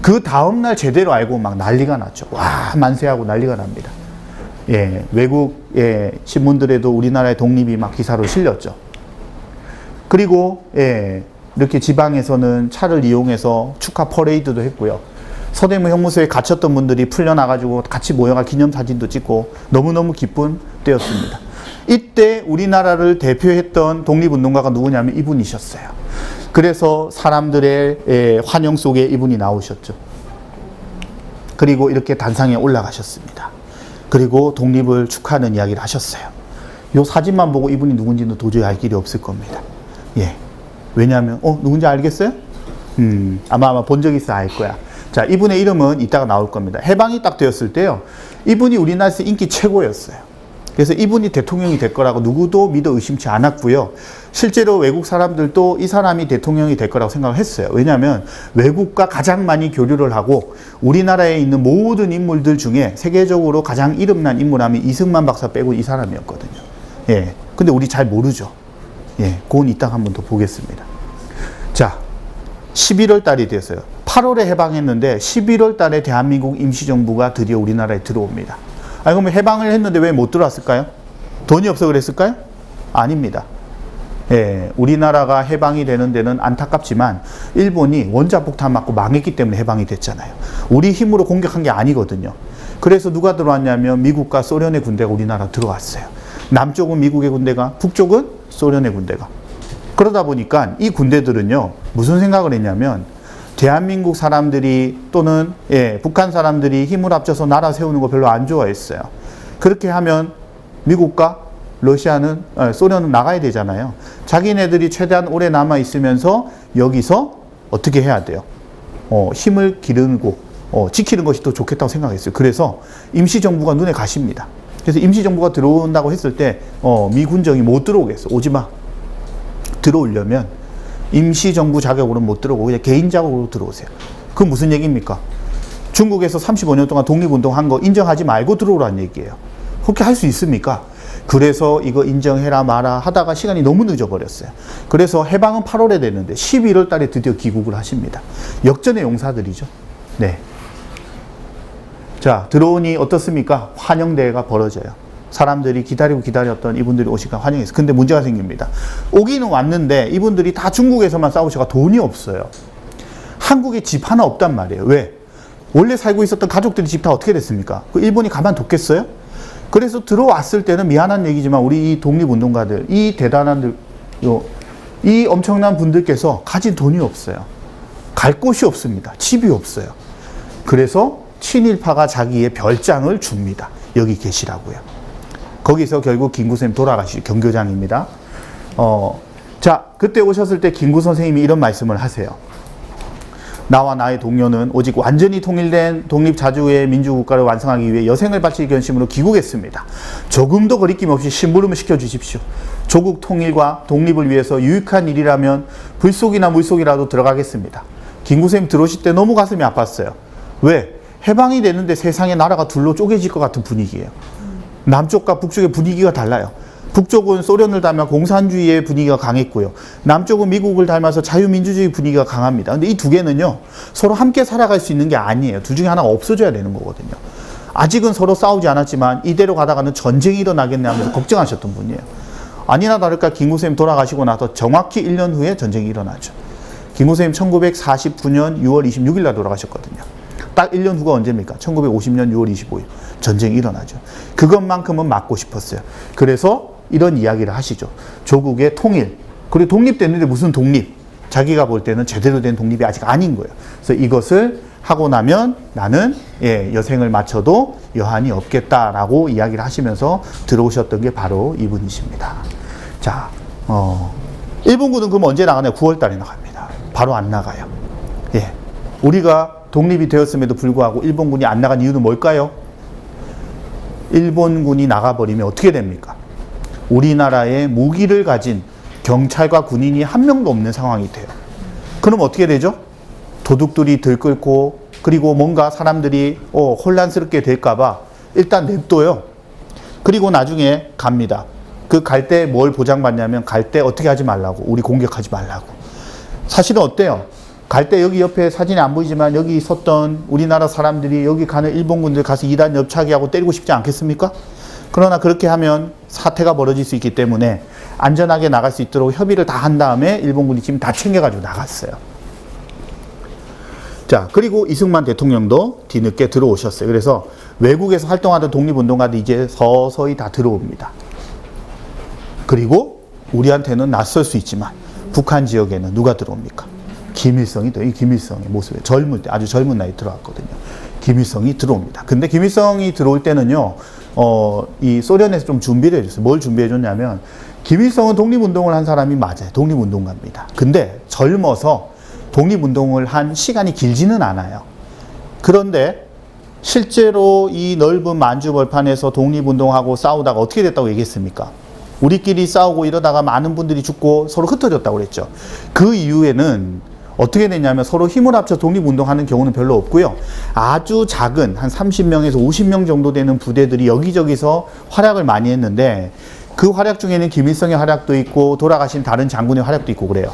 A: 그 다음날 제대로 알고 막 난리가 났죠. 와, 만세하고 난리가 납니다. 예, 외국 신문들에도 우리나라의 독립이 막 기사로 실렸죠. 그리고 이렇게 지방에서는 차를 이용해서 축하 퍼레이드도 했고요. 서대문 형무소에 갇혔던 분들이 풀려나가지고 같이 모여가 기념사진도 찍고 너무너무 기쁜 때였습니다. 이때 우리나라를 대표했던 독립운동가가 누구냐면 이분이셨어요. 그래서 사람들의 환영 속에 이분이 나오셨죠. 그리고 이렇게 단상에 올라가셨습니다. 그리고 독립을 축하하는 이야기를 하셨어요. 이 사진만 보고 이분이 누군지는 도저히 알 길이 없을 겁니다. 예. 왜냐하면 누군지 알겠어요? 아마 본 적 있어 알 거야. 자, 이분의 이름은 이따가 나올 겁니다. 해방이 딱 되었을 때요. 이분이 우리나라에서 인기 최고였어요. 그래서 이분이 대통령이 될 거라고 누구도 믿어 의심치 않았고요. 실제로 외국 사람들도 이 사람이 대통령이 될 거라고 생각을 했어요. 왜냐하면 외국과 가장 많이 교류를 하고 우리나라에 있는 모든 인물들 중에 세계적으로 가장 이름난 인물하면 이승만 박사 빼고 이 사람이었거든요. 예. 근데 우리 잘 모르죠. 예. 그건 이따 한번 더 보겠습니다. 자, 11월 달이 됐어요. 8월에 해방했는데 11월 달에 대한민국 임시정부가 드디어 우리나라에 들어옵니다. 아니, 그러면 해방을 했는데 왜 못 들어왔을까요? 돈이 없어 그랬을까요? 아닙니다. 예, 우리나라가 해방이 되는 데는 안타깝지만 일본이 원자폭탄 맞고 망했기 때문에 해방이 됐잖아요. 우리 힘으로 공격한 게 아니거든요. 그래서 누가 들어왔냐면 미국과 소련의 군대가 우리나라 들어왔어요. 남쪽은 미국의 군대가, 북쪽은 소련의 군대가. 그러다 보니까 이 군대들은요, 무슨 생각을 했냐면 대한민국 사람들이 또는 북한 사람들이 힘을 합쳐서 나라 세우는 거 별로 안 좋아했어요. 그렇게 하면 미국과 러시아는, 소련은 나가야 되잖아요. 자기네들이 최대한 오래 남아 있으면서 여기서 어떻게 해야 돼요? 힘을 기르고 지키는 것이 더 좋겠다고 생각했어요. 그래서 임시정부가 눈에 가십니다. 그래서 임시정부가 들어온다고 했을 때 미군정이 못 들어오게 했어. 오지 마. 들어오려면 임시정부 자격으로 못 들어오고 그냥 개인 자격으로 들어오세요. 그건 무슨 얘기입니까? 중국에서 35년 동안 독립운동한 거 인정하지 말고 들어오라는 얘기예요. 그렇게 할 수 있습니까? 그래서 이거 인정해라 마라 하다가 시간이 너무 늦어버렸어요. 그래서 해방은 8월에 됐는데 11월 달에 드디어 귀국을 하십니다. 역전의 용사들이죠. 네. 자, 들어오니 어떻습니까? 환영대회가 벌어져요. 사람들이 기다렸던 이분들이 오시니까 환영했어요. 근데 문제가 생깁니다. 오기는 왔는데 이분들이 다 중국에서만 싸우셔가 돈이 없어요. 한국에 집 하나 없단 말이에요. 왜? 원래 살고 있었던 가족들이 집 다 어떻게 됐습니까? 그 일본이 가만뒀겠어요? 그래서 들어왔을 때는 미안한 얘기지만 우리 이 독립운동가들, 이 대단한, 이 엄청난 분들께서 가진 돈이 없어요. 갈 곳이 없습니다. 집이 없어요. 그래서 친일파가 자기의 별장을 줍니다. 여기 계시라고요. 거기서 결국 김구선생님 돌아가시죠. 경교장입니다. 자, 그때 오셨을 때 김구 선생님이 이런 말씀을 하세요. 나와 나의 동료는 오직 완전히 통일된 독립자주의 민주국가를 완성하기 위해 여생을 바칠 결심으로 귀국했습니다. 조금도 거리낌 없이 심부름을 시켜주십시오. 조국 통일과 독립을 위해서 유익한 일이라면 불속이나 물속이라도 들어가겠습니다. 김구 선생님 들어오실 때 너무 가슴이 아팠어요. 왜? 해방이 되는데 세상의 나라가 둘로 쪼개질 것 같은 분위기예요. 남쪽과 북쪽의 분위기가 달라요. 북쪽은 소련을 닮아 공산주의의 분위기가 강했고요. 남쪽은 미국을 닮아서 자유민주주의 분위기가 강합니다. 근데 이 두 개는요, 서로 함께 살아갈 수 있는 게 아니에요. 둘 중에 하나가 없어져야 되는 거거든요. 아직은 서로 싸우지 않았지만 이대로 가다가는 전쟁이 일어나겠네 하면서 걱정하셨던 분이에요. 아니나 다를까 김구 선생님 돌아가시고 나서 정확히 1년 후에 전쟁이 일어나죠. 김구 선생님 1949년 6월 26일 날 돌아가셨거든요. 딱 1년 후가 언제입니까? 1950년 6월 25일 전쟁이 일어나죠. 그것만큼은 막고 싶었어요. 그래서 이런 이야기를 하시죠. 조국의 통일, 그리고 독립됐는데 무슨 독립? 자기가 볼 때는 제대로 된 독립이 아직 아닌 거예요. 그래서 이것을 하고 나면 나는 여생을 마쳐도 여한이 없겠다라고 이야기를 하시면서 들어오셨던 게 바로 이분이십니다. 자, 일본군은 그럼 언제 나가나요? 9월 달에 나갑니다. 바로 안 나가요. 예. 우리가 독립이 되었음에도 불구하고 일본군이 안 나간 이유는 뭘까요? 일본군이 나가버리면 어떻게 됩니까? 우리나라에 무기를 가진 경찰과 군인이 한 명도 없는 상황이 돼요. 그럼 어떻게 되죠? 도둑들이 들끓고 그리고 뭔가 사람들이 혼란스럽게 될까봐 일단 냅둬요. 그리고 나중에 갑니다. 그 갈 때 뭘 보장받냐면 갈 때 어떻게 하지 말라고, 우리 공격하지 말라고. 사실은 어때요? 갈 때 여기 옆에 사진이 안 보이지만 여기 섰던 우리나라 사람들이 여기 가는 일본군들 가서 2단 옆차기하고 때리고 싶지 않겠습니까? 그러나 그렇게 하면 사태가 벌어질 수 있기 때문에 안전하게 나갈 수 있도록 협의를 다 한 다음에 일본군이 지금 다 챙겨가지고 나갔어요. 자, 그리고 이승만 대통령도 뒤늦게 들어오셨어요. 그래서 외국에서 활동하던 독립운동가들이 이제 서서히 다 들어옵니다. 그리고 우리한테는 낯설 수 있지만 북한 지역에는 누가 들어옵니까? 김일성이 이 김일성의 모습에 젊을 때, 아주 젊은 나이에 들어왔거든요. 김일성이 들어옵니다. 근데 김일성이 들어올 때는요, 이 소련에서 좀 준비를 해줬어요. 뭘 준비해줬냐면, 김일성은 독립운동을 한 사람이 맞아요. 독립운동가입니다. 근데 젊어서 독립운동을 한 시간이 길지는 않아요. 그런데 실제로 이 넓은 만주 벌판에서 독립운동하고 싸우다가 어떻게 됐다고 얘기했습니까? 우리끼리 싸우고 이러다가 많은 분들이 죽고 서로 흩어졌다고 그랬죠. 그 이후에는 어떻게 됐냐면 서로 힘을 합쳐 독립운동하는 경우는 별로 없고요. 아주 작은 한 30명에서 50명 정도 되는 부대들이 여기저기서 활약을 많이 했는데 그 활약 중에는 김일성의 활약도 있고 돌아가신 다른 장군의 활약도 있고 그래요.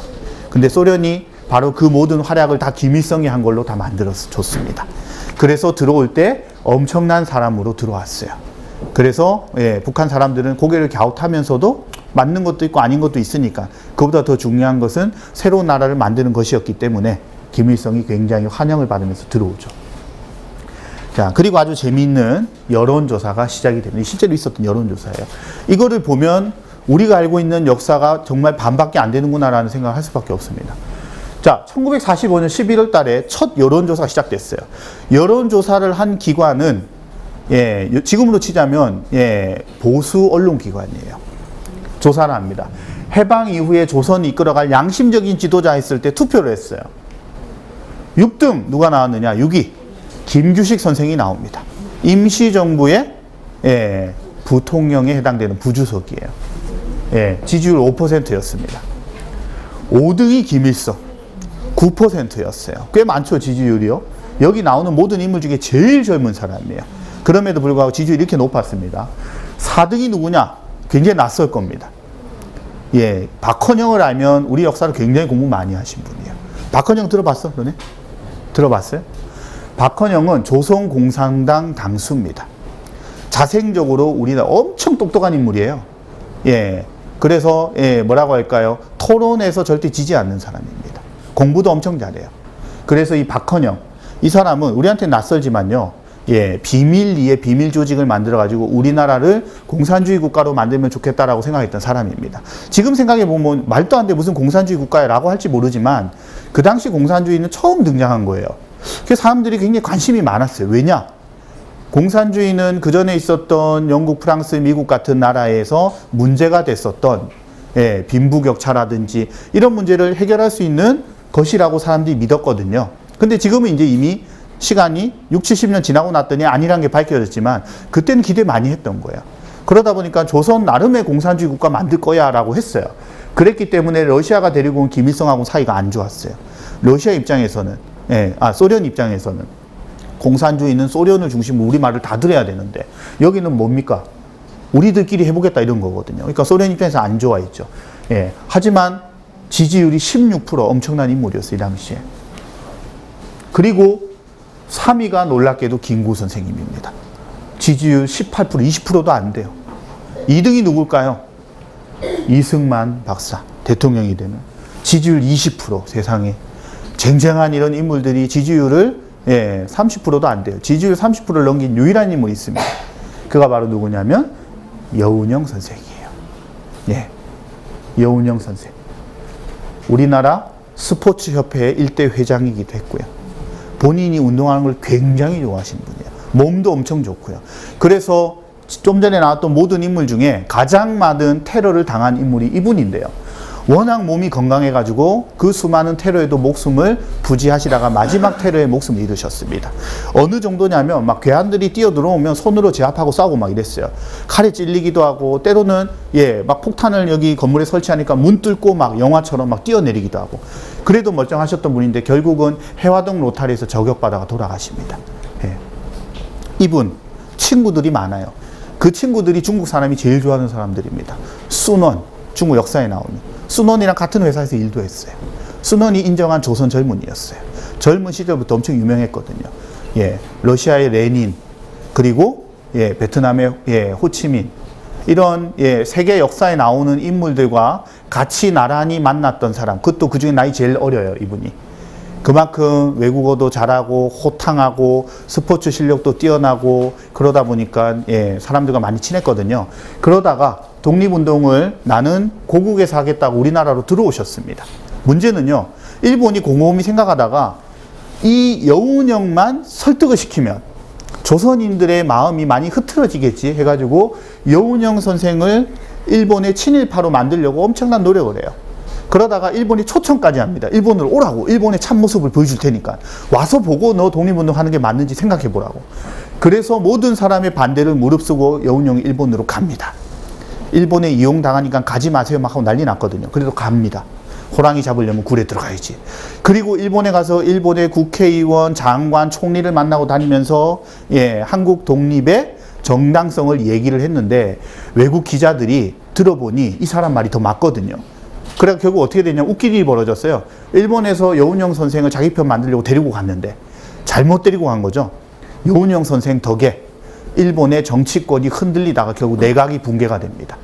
A: 근데 소련이 바로 그 모든 활약을 다 김일성이 한 걸로 다 만들어서 줬습니다. 그래서 들어올 때 엄청난 사람으로 들어왔어요. 그래서 북한 사람들은 고개를 갸웃하면서도 맞는 것도 있고 아닌 것도 있으니까 그보다 더 중요한 것은 새로운 나라를 만드는 것이었기 때문에 김일성이 굉장히 환영을 받으면서 들어오죠. 자, 그리고 아주 재미있는 여론조사가 시작이 됩니다. 실제로 있었던 여론조사예요. 이거를 보면 우리가 알고 있는 역사가 정말 반밖에 안 되는구나라는 생각을 할 수밖에 없습니다. 자, 1945년 11월 달에 첫 여론조사가 시작됐어요. 여론조사를 한 기관은 지금으로 치자면 보수 언론기관이에요. 조사를 합니다. 해방 이후에 조선이 이끌어갈 양심적인 지도자 했을 때 투표를 했어요. 6등 누가 나왔느냐? 6위 김규식 선생이 나옵니다. 임시정부의 부통령에 해당되는 부주석이에요. 지지율 5%였습니다. 5등이 김일성 9%였어요. 꽤 많죠, 지지율이요. 여기 나오는 모든 인물 중에 제일 젊은 사람이에요. 그럼에도 불구하고 지지율이 이렇게 높았습니다. 4등이 누구냐? 굉장히 낯설 겁니다. 박헌영을 알면 우리 역사를 굉장히 공부 많이 하신 분이에요. 박헌영 들어봤어, 너네? 들어봤어요? 박헌영은 조선공산당 당수입니다. 자생적으로 우리나라 엄청 똑똑한 인물이에요. 그래서 뭐라고 할까요? 토론에서 절대 지지 않는 사람입니다. 공부도 엄청 잘해요. 그래서 이 박헌영, 이 사람은 우리한테 낯설지만요. 비밀리에 비밀 조직을 만들어가지고 우리나라를 공산주의 국가로 만들면 좋겠다라고 생각했던 사람입니다. 지금 생각해보면 말도 안 돼 무슨 공산주의 국가라고 할지 모르지만 그 당시 공산주의는 처음 등장한 거예요. 그래서 사람들이 굉장히 관심이 많았어요. 왜냐? 공산주의는 그 전에 있었던 영국, 프랑스, 미국 같은 나라에서 문제가 됐었던 빈부격차라든지 이런 문제를 해결할 수 있는 것이라고 사람들이 믿었거든요. 근데 지금은 이제 이미 시간이 60, 70년 지나고 났더니 아니란 게 밝혀졌지만 그때는 기대 많이 했던 거예요. 그러다 보니까 조선 나름의 공산주의 국가 만들 거야 라고 했어요. 그랬기 때문에 러시아가 데리고 온 김일성하고 사이가 안 좋았어요. 러시아 입장에서는 소련 입장에서는 공산주의는 소련을 중심으로 우리말을 다 들어야 되는데 여기는 뭡니까? 우리들끼리 해보겠다 이런 거거든요. 그러니까 소련 입장에서 안 좋아했죠. 하지만 지지율이 16% 엄청난 인물이었어요. 이 당시에. 그리고 3위가 놀랍게도 김구 선생님입니다. 지지율 18%, 20%도 안 돼요. 2등이 누굴까요? 이승만 박사, 대통령이 되는. 지지율 20%, 세상에. 쟁쟁한 이런 인물들이 지지율을 30%도 안 돼요. 지지율 30%를 넘긴 유일한 인물이 있습니다. 그가 바로 누구냐면 여운형 선생이에요. 여운형 선생. 우리나라 스포츠협회의 일대 회장이기도 했고요. 본인이 운동하는 걸 굉장히 좋아하시는 분이에요. 몸도 엄청 좋고요. 그래서 좀 전에 나왔던 모든 인물 중에 가장 많은 테러를 당한 인물이 이분인데요. 워낙 몸이 건강해가지고 그 수많은 테러에도 목숨을 부지하시다가 마지막 테러에 목숨을 잃으셨습니다. 어느 정도냐면 막 괴한들이 뛰어들어오면 손으로 제압하고 싸우고 막 이랬어요. 칼에 찔리기도 하고 때로는 막 폭탄을 여기 건물에 설치하니까 문 뚫고 막 영화처럼 막 뛰어내리기도 하고 그래도 멀쩡하셨던 분인데 결국은 해화동 로타리에서 저격받아가 돌아가십니다. 이분 친구들이 많아요. 그 친구들이 중국 사람이 제일 좋아하는 사람들입니다. 순원, 중국 역사에 나오는 순원이랑 같은 회사에서 일도 했어요. 순원이 인정한 조선 젊은이였어요. 젊은 시절부터 엄청 유명했거든요. 러시아의 레닌, 그리고 베트남의 호치민, 이런 세계 역사에 나오는 인물들과 같이 나란히 만났던 사람, 그것도 그 중에 나이 제일 어려요, 이분이. 그만큼 외국어도 잘하고 호탕하고 스포츠 실력도 뛰어나고 그러다 보니까 사람들과 많이 친했거든요. 그러다가 독립운동을 나는 고국에서 하겠다고 우리나라로 들어오셨습니다. 문제는요, 일본이 곰곰이 생각하다가 이 여운형만 설득을 시키면 조선인들의 마음이 많이 흐트러지겠지 해가지고 여운형 선생을 일본의 친일파로 만들려고 엄청난 노력을 해요. 그러다가 일본이 초청까지 합니다. 일본으로 오라고. 일본의 참모습을 보여줄 테니까. 와서 보고 너 독립운동하는 게 맞는지 생각해보라고. 그래서 모든 사람의 반대를 무릅쓰고 여운형이 일본으로 갑니다. 일본에 이용당하니까 가지 마세요 막 하고 난리 났거든요. 그래도 갑니다. 호랑이 잡으려면 굴에 들어가야지. 그리고 일본에 가서 일본의 국회의원, 장관, 총리를 만나고 다니면서 한국 독립의 정당성을 얘기를 했는데 외국 기자들이 들어보니 이 사람 말이 더 맞거든요. 그래서 결국 어떻게 되냐, 웃긴 일이 벌어졌어요. 일본에서 여운형 선생을 자기 편 만들려고 데리고 갔는데 잘못 데리고 간 거죠. 여운형 선생 덕에 일본의 정치권이 흔들리다가 결국 내각이 붕괴가 됩니다.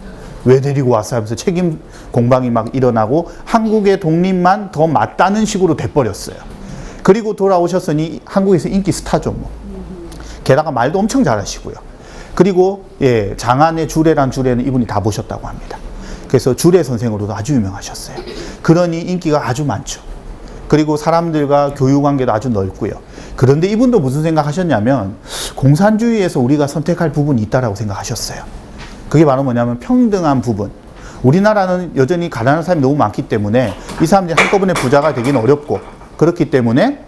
A: 왜 데리고 왔어 하면서 책임 공방이 막 일어나고 한국의 독립만 더 맞다는 식으로 돼버렸어요. 그리고 돌아오셨으니 한국에서 인기 스타죠 뭐. 게다가 말도 엄청 잘하시고요. 그리고 장안의 주례란 주례는 이분이 다 보셨다고 합니다. 그래서 주례 선생으로도 아주 유명하셨어요. 그러니 인기가 아주 많죠. 그리고 사람들과 교육관계도 아주 넓고요. 그런데 이분도 무슨 생각하셨냐면 공산주의에서 우리가 선택할 부분이 있다라고 생각하셨어요. 그게 바로 뭐냐면 평등한 부분. 우리나라는 여전히 가난한 사람이 너무 많기 때문에 이 사람들이 한꺼번에 부자가 되기는 어렵고, 그렇기 때문에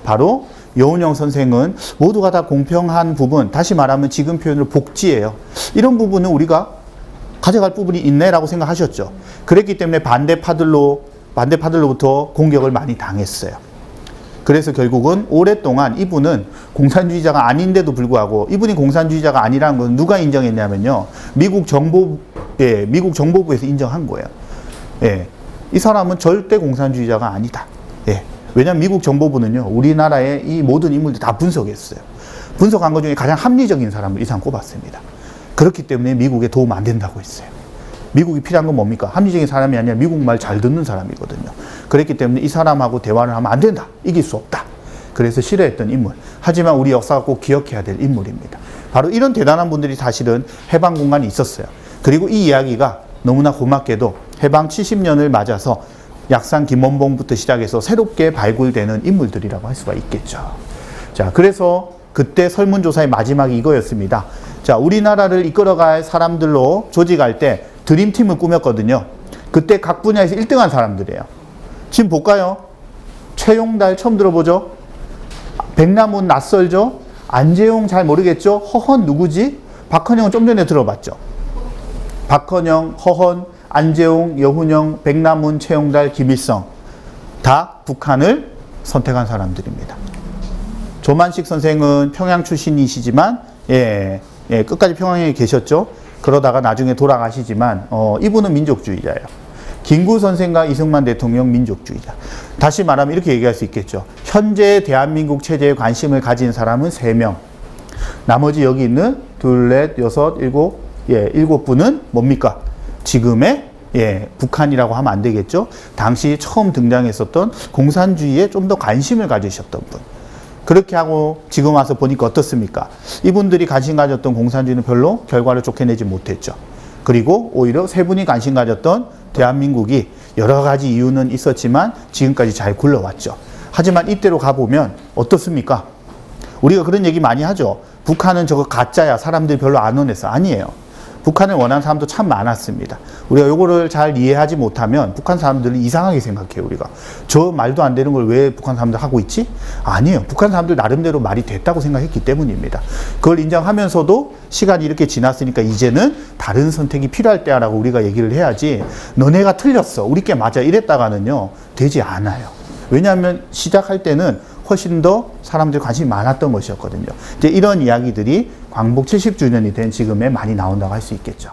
A: 바로 여운형 선생은 모두가 다 공평한 부분, 다시 말하면 지금 표현으로 복지예요. 이런 부분은 우리가 가져갈 부분이 있네라고 생각하셨죠. 그랬기 때문에 반대파들로부터 공격을 많이 당했어요. 그래서 결국은 오랫동안 이분은 공산주의자가 아닌데도 불구하고, 이분이 공산주의자가 아니라는 건 누가 인정했냐면요, 미국 정보부에서 인정한 거예요. 이 사람은 절대 공산주의자가 아니다. 왜냐하면 미국 정보부는요, 우리나라의 이 모든 인물들 다 분석했어요. 분석한 것 중에 가장 합리적인 사람을 이 사람 꼽았습니다. 그렇기 때문에 미국에 도움 안 된다고 했어요. 미국이 필요한 건 뭡니까? 합리적인 사람이 아니라 미국 말 잘 듣는 사람이거든요. 그렇기 때문에 이 사람하고 대화를 하면 안 된다. 이길 수 없다. 그래서 싫어했던 인물. 하지만 우리 역사가 꼭 기억해야 될 인물입니다. 바로 이런 대단한 분들이 사실은 해방 공간이 있었어요. 그리고 이 이야기가 너무나 고맙게도 해방 70년을 맞아서 약산 김원봉부터 시작해서 새롭게 발굴되는 인물들이라고 할 수가 있겠죠. 자, 그래서 그때 설문조사의 마지막이 이거였습니다. 자, 우리나라를 이끌어갈 사람들로 조직할 때 드림팀을 꾸몄거든요. 그때 각 분야에서 1등한 사람들이에요. 지금 볼까요? 최용달 처음 들어보죠? 백남훈 낯설죠? 안재용 잘 모르겠죠? 허헌 누구지? 박헌영은 좀 전에 들어봤죠? 박헌영, 허헌, 안재용, 여훈영, 백남훈, 최용달, 김일성, 다 북한을 선택한 사람들입니다. 조만식 선생은 평양 출신이시지만 끝까지 평양에 계셨죠. 그러다가 나중에 돌아가시지만 이분은 민족주의자예요. 김구 선생과 이승만 대통령 민족주의자. 다시 말하면 이렇게 얘기할 수 있겠죠. 현재 대한민국 체제에 관심을 가진 사람은 3명. 나머지 여기 있는 둘, 넷, 여섯, 일곱 분은 뭡니까? 지금의 북한이라고 하면 안 되겠죠. 당시 처음 등장했었던 공산주의에 좀 더 관심을 가지셨던 분. 그렇게 하고 지금 와서 보니까 어떻습니까? 이분들이 관심 가졌던 공산주의는 별로 결과를 좋게 내지 못했죠. 그리고 오히려 세 분이 관심 가졌던 대한민국이 여러 가지 이유는 있었지만 지금까지 잘 굴러왔죠. 하지만 이때로 가보면 어떻습니까? 우리가 그런 얘기 많이 하죠. 북한은 저거 가짜야. 사람들이 별로 안 원해서. 아니에요. 북한을 원하는 사람도 참 많았습니다. 우리가 요거를 잘 이해하지 못하면 북한 사람들은 이상하게 생각해요. 우리가 저 말도 안 되는 걸 왜 북한 사람들 하고 있지? 아니에요. 북한 사람들 나름대로 말이 됐다고 생각했기 때문입니다. 그걸 인정하면서도 시간이 이렇게 지났으니까 이제는 다른 선택이 필요할 때라고 우리가 얘기를 해야지, 너네가 틀렸어, 우리 게 맞아, 이랬다가는요 되지 않아요. 왜냐하면 시작할 때는 훨씬 더 사람들이 관심이 많았던 것이었거든요. 이제 이런 이야기들이 광복 70주년이 된 지금에 많이 나온다고 할 수 있겠죠.